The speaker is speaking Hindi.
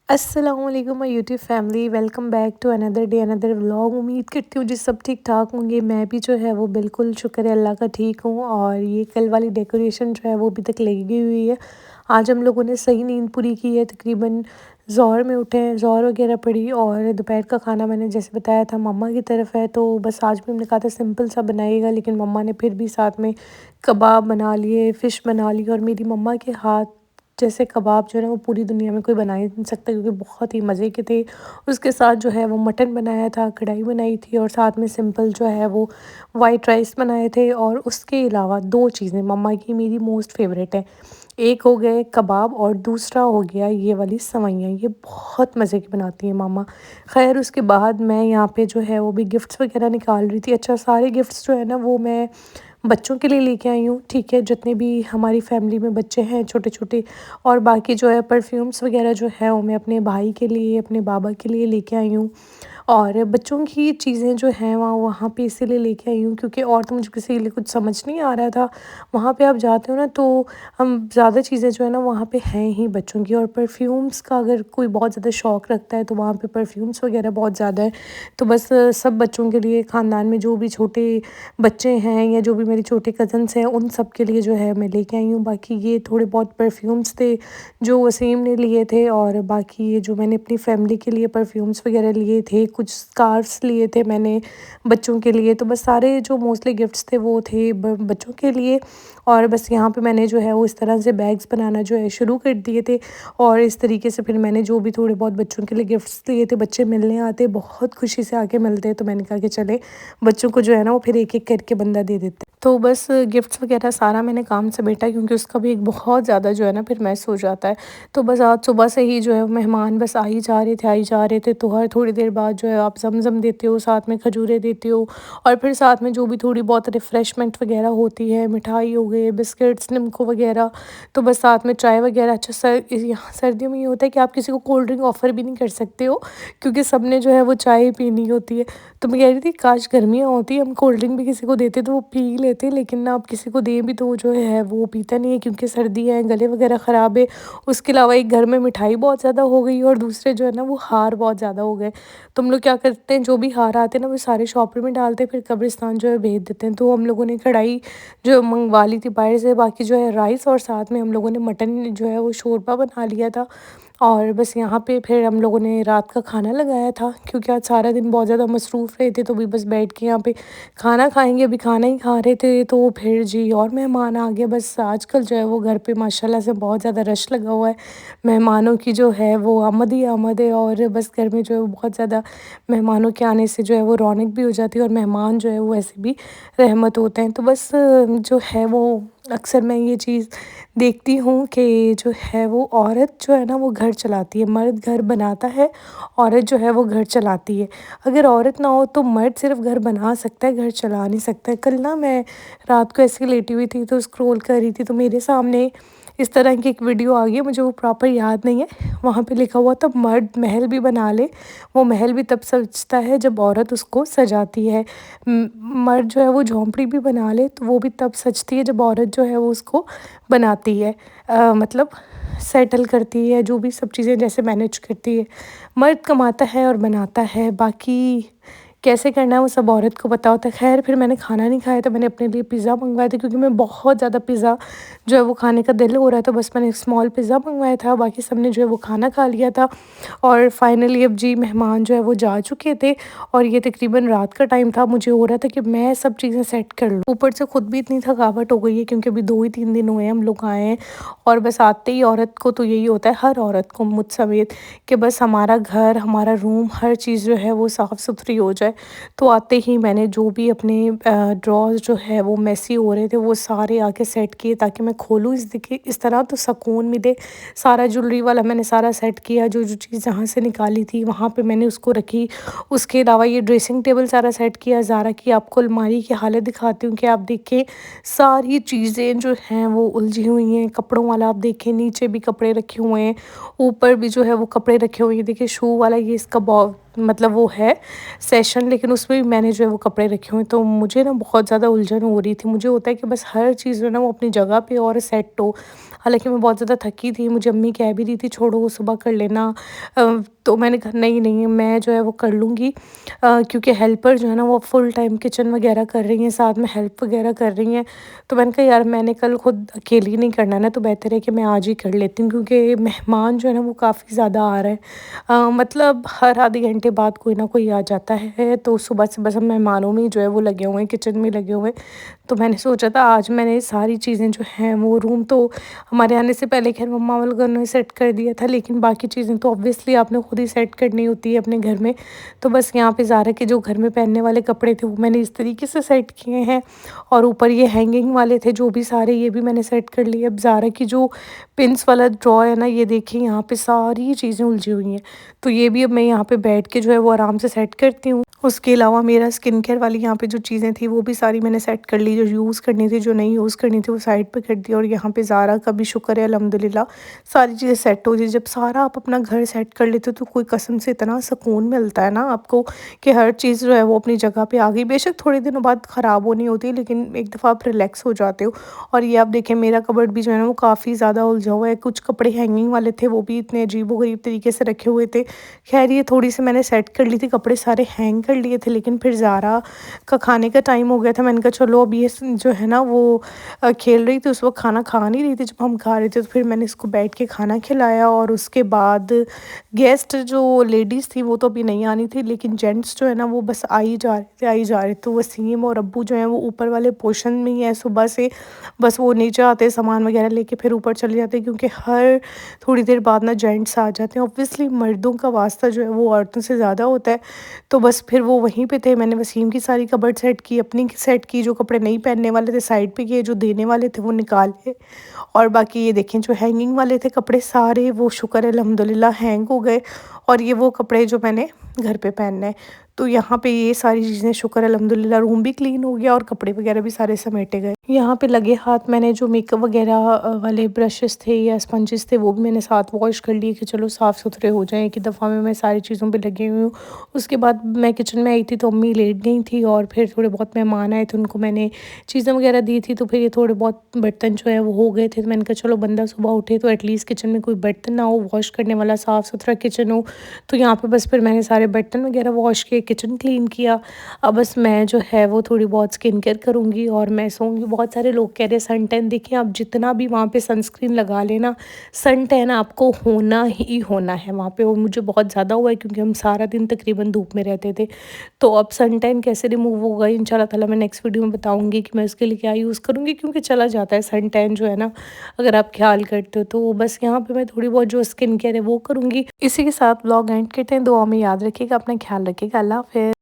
अस्सलाम वालेकुम my YouTube family. Welcome back to another day another vlog. उम्मीद करती हूँ जी सब ठीक ठाक होंगे। मैं भी जो है वो बिल्कुल शुक्र है अल्लाह का ठीक हूँ। और ये कल वाली डेकोरेशन जो है वो अभी तक लगी हुई है। आज हम लोगों ने सही नींद पूरी की है। तकरीबन ज़ोहर में उठे हैं, ज़ोहर वगैरह पड़ी। और दोपहर का खाना मैंने जैसे बताया था मम्मा की तरफ है, तो बस आज भी हमने कहा था सिंपल सा बनाइएगा, लेकिन मम्मा ने फिर भी साथ में कबाब बना लिए, फ़िश बना ली। और मेरी मम्मा के हाथ जैसे कबाब जो है ना वो पूरी दुनिया में कोई बना ही नहीं सकता, क्योंकि बहुत ही मज़े के थे। उसके साथ जो है वो मटन बनाया था, कढ़ाई बनाई थी, और साथ में सिंपल जो है वो वाइट राइस बनाए थे। और उसके अलावा दो चीज़ें मम्मा की मेरी मोस्ट फेवरेट है। एक हो गए कबाब और दूसरा हो गया ये वाली सेवइयाँ। ये बहुत मज़े की बनाती हैं मामा। खैर उसके बाद मैं यहाँ पे जो है वो भी गिफ्ट्स वगैरह निकाल रही थी। अच्छा, सारे गिफ्ट्स जो है ना वो मैं बच्चों के लिए लेके आई हूँ, ठीक है, जितने भी हमारी फैमिली में बच्चे हैं छोटे छोटे। और बाकी जो है परफ्यूम्स वगैरह जो है वो मैं अपने भाई के लिए, अपने बाबा के लिए लेके आई हूँ। और बच्चों की चीज़ें जो हैं वहाँ वहाँ पे इसीलिए लेके आई हूँ क्योंकि और तो मुझे किसी के लिए कुछ समझ नहीं आ रहा था। वहाँ पे आप जाते हो ना तो हम ज़्यादा चीज़ें जो है ना वहाँ पे हैं ही बच्चों की। और परफ्यूम्स का अगर कोई बहुत ज़्यादा शौक़ रखता है तो वहाँ पे परफ्यूम्स वगैरह बहुत ज़्यादा है। तो बस सब बच्चों के लिए, ख़ानदान में जो भी छोटे बच्चे हैं या जो भी मेरे छोटे कज़न्स हैं, उन सब के लिए जो है मैं लेके आई हूँ। बाकी ये थोड़े बहुत परफ्यूम्स थे जो वसीम ने लिए थे, और बाकी ये जो मैंने अपनी फैमिली के लिए परफ्यूम्स वगैरह लिए थे, कुछ स्कार्फ्स लिए थे मैंने बच्चों के लिए। तो बस सारे जो मोस्टली गिफ्ट्स थे वो थे बच्चों के लिए। और बस यहाँ पे मैंने जो है वो इस तरह से बैग्स बनाना जो है शुरू कर दिए थे। और इस तरीके से फिर मैंने जो भी थोड़े बहुत बच्चों के लिए गिफ्ट्स लिए थे, बच्चे मिलने आते बहुत खुशी से आके मिलते, तो मैंने कहा कि चले बच्चों को जो है ना वो फिर एक एक करके बंदा दे देते। तो बस गिफ्ट्स वगैरह सारा मैंने काम समेटा, क्योंकि उसका भी एक बहुत ज़्यादा जो है ना फिर मैस हो जाता है। तो बस आज सुबह से ही जो है मेहमान बस आ ही जा रहे थे, आ ही जा रहे थे। तो हर थोड़ी देर बाद जो है आप ज़मज़म देते हो, साथ में खजूरें देते हो, और फिर साथ में जो भी थोड़ी बहुत रिफ़्रेशमेंट वगैरह होती है, मिठाई हो गई, बिस्किट्स, निम्को वगैरह। तो बस साथ में चाय वगैरह। अच्छा, यहाँ सर्दियों में ये होता है कि आप किसी को कोल्ड ड्रिंक ऑफ़र भी नहीं कर सकते हो, क्योंकि सब ने जो है वो चाय पीनी होती है। तो मैं कह रही थी काश गर्मियाँ होती, हम कोल्ड ड्रिंक भी किसी को देते तो वो पी लेते, लेकिन ना आप किसी को दें भी तो वो जो है वो पीता नहीं है, क्योंकि सर्दी है, गले वगैरह ख़राब है। उसके अलावा एक घर में मिठाई बहुत ज़्यादा हो गई, और दूसरे जो है ना वो हार बहुत ज़्यादा हो गए। तो हम लोग क्या करते हैं, जो भी हार आते हैं ना वो सारे शॉपर में डालते हैं, फिर कब्रिस्तान जो है भेज देते हैं। तो हम लोगों ने कढ़ाई जो मंगवा ली थी बाहर से, बाकी जो है राइस, और साथ में हम लोगों ने मटन जो है वो शोरबा बना लिया था। और बस यहाँ पे फिर हम लोगों ने रात का खाना लगाया था, क्योंकि आज सारा दिन बहुत ज़्यादा मसरूफ़ रहे थे। तो भी बस बैठ के यहाँ पे खाना खाएंगे, अभी खाना ही खा रहे थे, तो फिर जी और मेहमान आ गए। बस आजकल जो है वो घर पे माशाल्लाह से बहुत ज़्यादा रश लगा हुआ है। मेहमानों की जो है वो आमद ही आमद है, और बस घर में जो है वो बहुत ज़्यादा मेहमानों के आने से जो है वो रौनक भी हो जाती है, और मेहमान जो है वो ऐसे भी रहमत होते हैं। तो बस जो है वो अक्सर मैं ये चीज़ देखती हूँ कि जो है वो औरत जो है ना वो घर चलाती है, मर्द घर बनाता है, औरत जो है वो घर चलाती है। अगर औरत ना हो तो मर्द सिर्फ घर बना सकता है, घर चला नहीं सकता है। कल ना मैं रात को ऐसे लेटी हुई थी तो स्क्रॉल कर रही थी, तो मेरे सामने इस तरह की एक वीडियो आ गई, मुझे वो प्रॉपर याद नहीं है। वहाँ पे लिखा हुआ था मर्द महल भी बना ले, वो महल भी तब सजता है जब औरत उसको सजाती है। मर्द जो है वो झोंपड़ी भी बना ले तो वो भी तब सजती है जब औरत जो है वो उसको बनाती है, मतलब सेटल करती है, जो भी सब चीज़ें जैसे मैनेज करती है। मर्द कमाता है और बनाता है, बाकी कैसे करना है वो सब औरत को पता होता है। ख़ैर फिर मैंने खाना नहीं खाया था, मैंने अपने लिए पिज़्ज़ा मँगवाया था, क्योंकि मैं बहुत ज़्यादा पिज़्ज़ा जो है वो खाने का दिल हो रहा था। बस मैंने एक स्मॉल पिज़्ज़ा मँगवाया था, बाकी सब ने जो है वो खाना खा लिया था। और फाइनली अब जी मेहमान जो है वो जा चुके थे, और ये तकरीबन रात का टाइम था। मुझे हो रहा था कि मैं सब चीज़ें सेट कर लूँ, ऊपर से खुद भी इतनी थकावट हो गई है, क्योंकि अभी 2 ही 3 दिन हुए हैं हम लोग आए हैं। और बस आते ही औरत को तो यही होता है, हर औरत को मुझ समेत, कि बस हमारा घर, हमारा रूम, हर चीज़ जो है वो साफ़ सुथरी हो जाए। तो आते ही मैंने जो भी अपने ड्रॉर्स जो है वो मेसी हो रहे थे वो सारे आके सेट किए, ताकि मैं खोलूँ इस तरह तो सुकून मिले। सारा ज्वेलरी वाला मैंने सारा सेट किया, जो जो चीज़ जहाँ से निकाली थी वहाँ पे मैंने उसको रखी। उसके अलावा ये ड्रेसिंग टेबल सारा सेट किया। ज़ारा की आपको अलमारी की हालत दिखाती हूँ कि आप देखें, सारी चीज़ें जो हैं वो उलझी हुई हैं। कपड़ों वाला आप देखें, नीचे भी कपड़े रखे हुए हैं, ऊपर भी जो है वो कपड़े रखे हुए हैं। देखिए शू वाला ये इसका मतलब वो है सेशन, लेकिन उसमें भी मैंने जो है वो कपड़े रखे हुए हैं। तो मुझे ना बहुत ज़्यादा उलझन हो रही थी। मुझे होता है कि बस हर चीज़ जो है ना वो अपनी जगह पे और सेट हो। हालाँकि मैं बहुत ज़्यादा थकी थी, मुझे अम्मी कह भी रही थी छोड़ो सुबह कर लेना। तो मैंने कहा नहीं, नहीं मैं जो है वो कर लूँगी, क्योंकि हेल्पर जो है ना वो फुल टाइम किचन वगैरह कर रही हैं, साथ में हेल्प वगैरह कर रही हैं। तो मैंने कहा यार मैंने कल खुद अकेली नहीं करना ना, तो बेहतर है कि मैं आज ही कर लेती हूँ, क्योंकि मेहमान जो है ना वो काफ़ी ज़्यादा आ रहे हैं। मतलब हर आधे घंटे बाद कोई ना कोई आ जाता है, तो सुबह से बस हम मेहमानों में ही जो है वो लगे हुए हैं, किचन में लगे हुए हैं। तो मैंने सोचा था आज मैंने सारी चीज़ें जो हैं वो रूम तो हमारे आने से पहले खैर मम्मा लोगों ने सेट कर दिया था, लेकिन बाकी चीज़ें तो ऑब्वियसली आपने खुद ही सेट करनी होती है अपने घर में। तो बस यहाँ पे ज़ारा के जो घर में पहनने वाले कपड़े थे वो मैंने इस तरीके से सेट किए हैं, और ऊपर ये हैंगिंग वाले थे जो भी सारे, ये भी मैंने सेट कर लिए। अब ज़ारा की जो पिन्स वाला ड्रॉ है ना, ये देखिए यहाँ पे सारी चीज़ें उलझी हुई हैं। तो ये भी अब मैं यहाँ पे बैठ के जो है वो आराम से सेट करती हूँ। उसके अलावा मेरा स्किन केयर वाली यहाँ पे जो चीज़ें थी वो भी सारी मैंने सेट कर ली, जो यूज़ करनी थी, जो नहीं यूज़ करनी थी वो साइड पे कर दी। और यहाँ पे ज़ारा का भी शुक्र है अल्हम्दुलिल्लाह, सारी चीज़ें सेट हो गई। जब सारा आप अपना घर सेट कर लेते हो तो कोई कसम से इतना सुकून मिलता है ना आपको, कि हर चीज़ जो है वो अपनी जगह पे आ गई। बेशक थोड़े दिनों बाद ख़राब होनी होती है, लेकिन एक दफ़ा आप रिलैक्स हो जाते हो। और ये आप देखें मेरा कबर्ड भी जो है ना वो काफ़ी ज़्यादा उलझा हुआ है। कुछ कपड़े हैंगिंग वाले थे वो भी इतने अजीबो-गरीब तरीके से रखे हुए थे। ख़ैर ये थोड़ी सी मैंने सेट कर ली थी, कपड़े सारे हैंग कर लिए थे, लेकिन फिर ज़ारा का खाने का टाइम हो गया था। मैंने कहा चलो अब ये जो है ना वो खेल रही थी, उस वक़्त खाना खा नहीं रही थी जब हम खा रहे थे, तो फिर मैंने इसको बैठ के खाना खिलाया। और उसके बाद गेस्ट जो लेडीज़ थी वो तो अभी नहीं आनी थी, लेकिन जेंट्स जो है ना वो बस आ ही जा रहे थे, आ ही जा रहे थे। तो वसीम और अब्बू जो हैं वो ऊपर वाले पोर्शन में ही है सुबह से, बस वो नीचे आते सामान वगैरह लेके फिर ऊपर चले जाते, क्योंकि हर थोड़ी देर बाद ना जेंट्स आ जाते हैं। ऑब्वियसली मर्दों का वास्ता जो है वो औरतों से ज़्यादा होता है। तो बस फिर वो वहीं पे थे, मैंने वसीम की सारी कबर्ड सेट की, अपनी सेट की, जो कपड़े नहीं पहनने वाले थे साइड पे किए, जो देने वाले थे वो निकाले। और बाकी ये देखें जो हैंगिंग वाले थे कपड़े सारे, वो शुक्र है अल्हम्दुलिल्लाह हैंग हो गए। और ये वो कपड़े जो मैंने घर पे पहनने हैं। तो यहाँ पे ये सारी चीज़ें शुक्र है अल्हम्दुलिल्लाह, रूम भी क्लीन हो गया और कपड़े वगैरह भी सारे समेटे गए। यहाँ पे लगे हाथ मैंने जो मेकअप वगैरह वाले ब्रशेस थे या स्पंजेस थे वो भी मैंने साथ वॉश कर लिए, कि चलो साफ़ सुथरे हो जाएँ, एक ही दफ़ा में मैं सारी चीज़ों पे लगी हुई हूँ। उसके बाद मैं किचन में आई थी तो अम्मी लेट गई थी, और फिर थोड़े बहुत मेहमान आए थे उनको मैंने चीज़ें वगैरह दी थी। तो फिर ये थोड़े बहुत बर्तन जो है वो हो गए थे, तो मैंने कहा चलो बंदा सुबह उठे तो एटलीस्ट किचन में कोई बर्तन ना हो, वॉश करने वाला, साफ़ सुथरा किचन हो। तो यहाँ पे बस फिर मैंने सारे बर्तन वगैरह वॉश किए, किचन क्लीन किया। अब बस मैं जो है वो थोड़ी बहुत स्किन केयर करूँगी और मैं सोऊंगी। बहुत सारे लोग कह रहे हैं सन टैन, देखिए आप जितना भी वहाँ पे सनस्क्रीन लगा लेना, सन टैन आपको होना ही होना है वहाँ पे। और मुझे बहुत ज़्यादा हुआ है, क्योंकि हम सारा दिन तकरीबन धूप में रहते थे। तो अब सन टैन कैसे रिमूव होगा इंशाल्लाह ताला मैं नेक्स्ट वीडियो में बताऊँगी कि मैं उसके लिए क्या यूज़ करूँगी, क्योंकि चला जाता है सन टैन जो है ना, अगर आप ख्याल करते हो। तो बस यहाँ पे मैं थोड़ी बहुत जो स्किन केयर है वो करूँगी। इसी के साथ ब्लॉग एंड करते हैं। दुआ में याद रखिएगा, अपना ख्याल रखिएगा। अल्लाह हाफ़िज़।